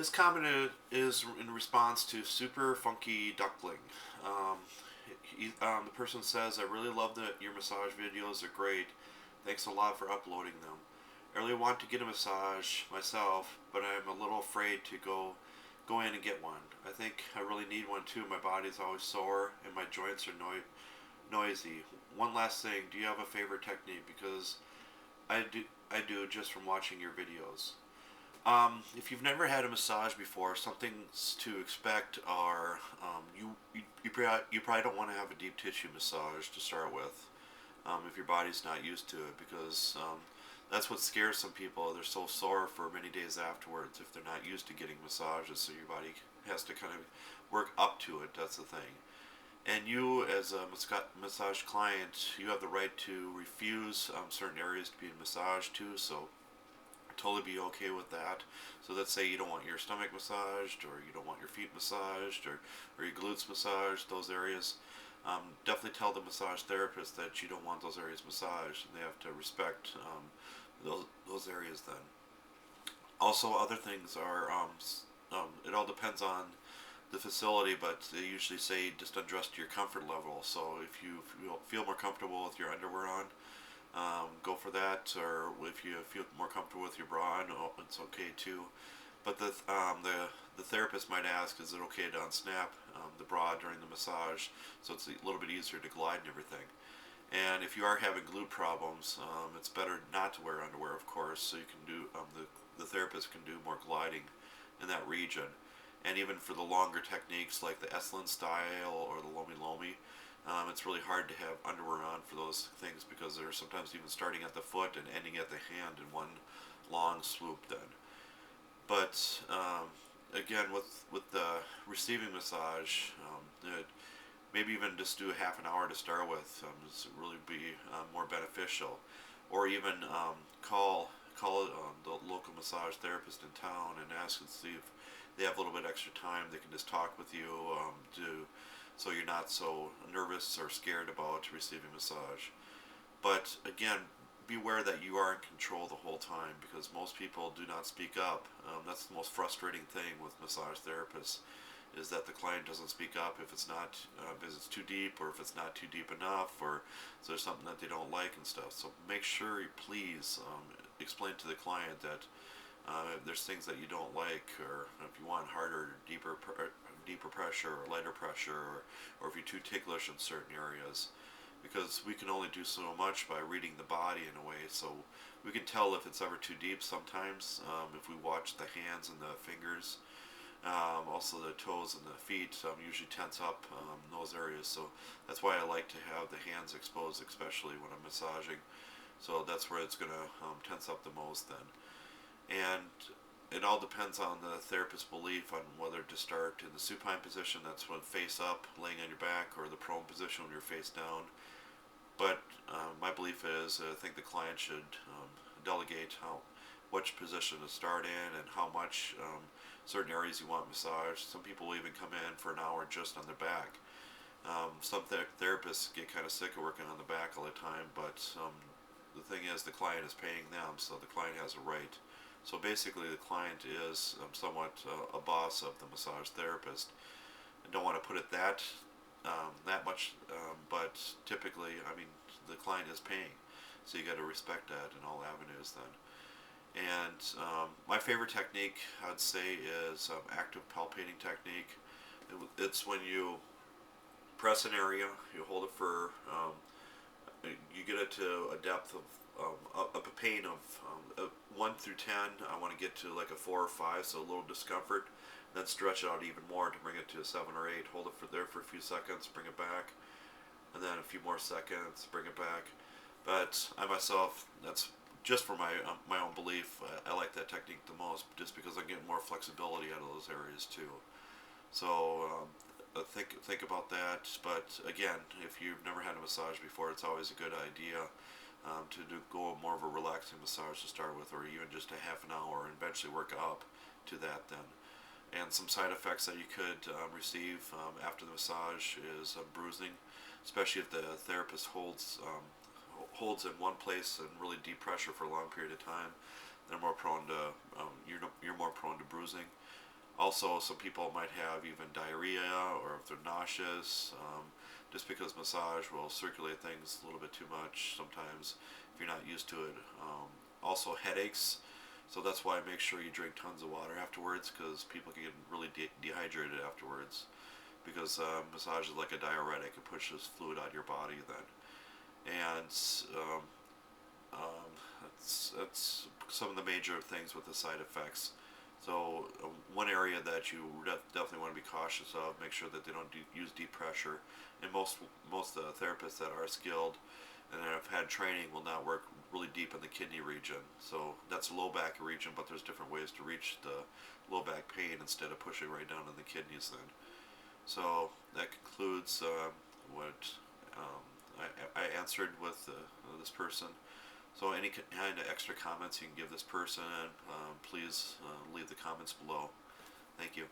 This comment is in response to Super Funky Duckling. Um, the person says, I really love your massage videos. They're great. Thanks a lot for uploading them. I really want to get a massage myself, but I'm a little afraid to go in and get one. I think I really need one too. My body's always sore and my joints are noisy. One last thing, do you have a favorite technique? Because I do just from watching your videos. If you've never had a massage before, something to expect are you probably don't want to have a deep tissue massage to start with if your body's not used to it because that's what scares some people. They're so sore for many days afterwards if they're not used to getting massages, so your body has to kind of work up to it. That's the thing. And you, as a massage client, you have the right to refuse certain areas to be massaged to. So totally be okay with that. So let's say you don't want your stomach massaged, or you don't want your feet massaged, or your glutes massaged, those areas. Definitely tell the massage therapist that you don't want those areas massaged, and they have to respect those areas then. Also, other things are, it all depends on the facility, but they usually say just undress to your comfort level. So if you feel more comfortable with your underwear on, go for that. Or if you feel more comfortable with your bra on, it's okay too. But the therapist might ask, is it okay to unsnap the bra during the massage, so it's a little bit easier to glide and everything. And if you are having glute problems, it's better not to wear underwear, of course, so you can do the therapist can do more gliding in that region. And even for the longer techniques like the Esalen style or the Lomi Lomi, it's really hard to have underwear on for those things because they're sometimes even starting at the foot and ending at the hand in one long swoop then. But again, with the receiving massage, maybe even just do a half an hour to start with. This would really be more beneficial, or even call the local massage therapist in town and ask and see if they have a little bit extra time. They can just talk with you to so you're not so nervous or scared about receiving massage. But again, be aware that you are in control the whole time because most people do not speak up. That's the most frustrating thing with massage therapists is that the client doesn't speak up if it's not because it's too deep or if it's not too deep enough or if there's something that they don't like and stuff. So make sure you please explain to the client that if there's things that you don't like or if you want harder, deeper pressure or lighter pressure or if you're too ticklish in certain areas because we can only do so much by reading the body in a way. So we can tell if it's ever too deep sometimes if we watch the hands and the fingers. Also, the toes and the feet usually tense up in those areas. So that's why I like to have the hands exposed, especially when I'm massaging. So that's where it's going to tense up the most then. And it all depends on the therapist's belief on whether to start in the supine position, that's when face up, laying on your back, or the prone position when you're face down. But my belief is I think the client should delegate which position to start in and how much certain areas you want massaged. Some people will even come in for an hour just on their back. Some therapists get kind of sick of working on the back all the time, but the thing is the client is paying them, so the client has a right. So basically, the client is somewhat a boss of the massage therapist. I don't want to put it that much, but typically, I mean, the client is paying, so you got to respect that in all avenues. Then, and my favorite technique, I'd say, is active palpating technique. It's when you press an area, you hold it for, you get it to a depth of a pain of 1 through 10. I want to get to like a 4 or 5, so a little discomfort. Then stretch it out even more to bring it to a 7 or 8. Hold it for there for a few seconds, bring it back, and then a few more seconds, bring it back. But I myself, that's just for my own belief. I like that technique the most, just because I get more flexibility out of those areas too. So think about that. But again, if you've never had a massage before, it's always a good idea go more of a relaxing massage to start with, or even just a half an hour, and eventually work up to that then. And some side effects that you could receive after the massage is bruising, especially if the therapist holds in one place and really deep pressure for a long period of time. They're more prone to you're more prone to bruising. Also, some people might have even diarrhea, or if they're nauseous, just because massage will circulate things a little bit too much sometimes if you're not used to it. Also, headaches. So that's why I make sure you drink tons of water afterwards, because people can get really dehydrated afterwards. Because massage is like a diuretic; it pushes fluid out of your body then. And um, that's some of the major things with the side effects. So one area that you definitely want to be cautious of, make sure that they don't use deep pressure. And most therapists that are skilled and that have had training will not work really deep in the kidney region. So that's low back region, but there's different ways to reach the low back pain instead of pushing right down in the kidneys then. So that concludes what I answered with this person. So any kind of extra comments you can give this person, please leave the comments below. Thank you.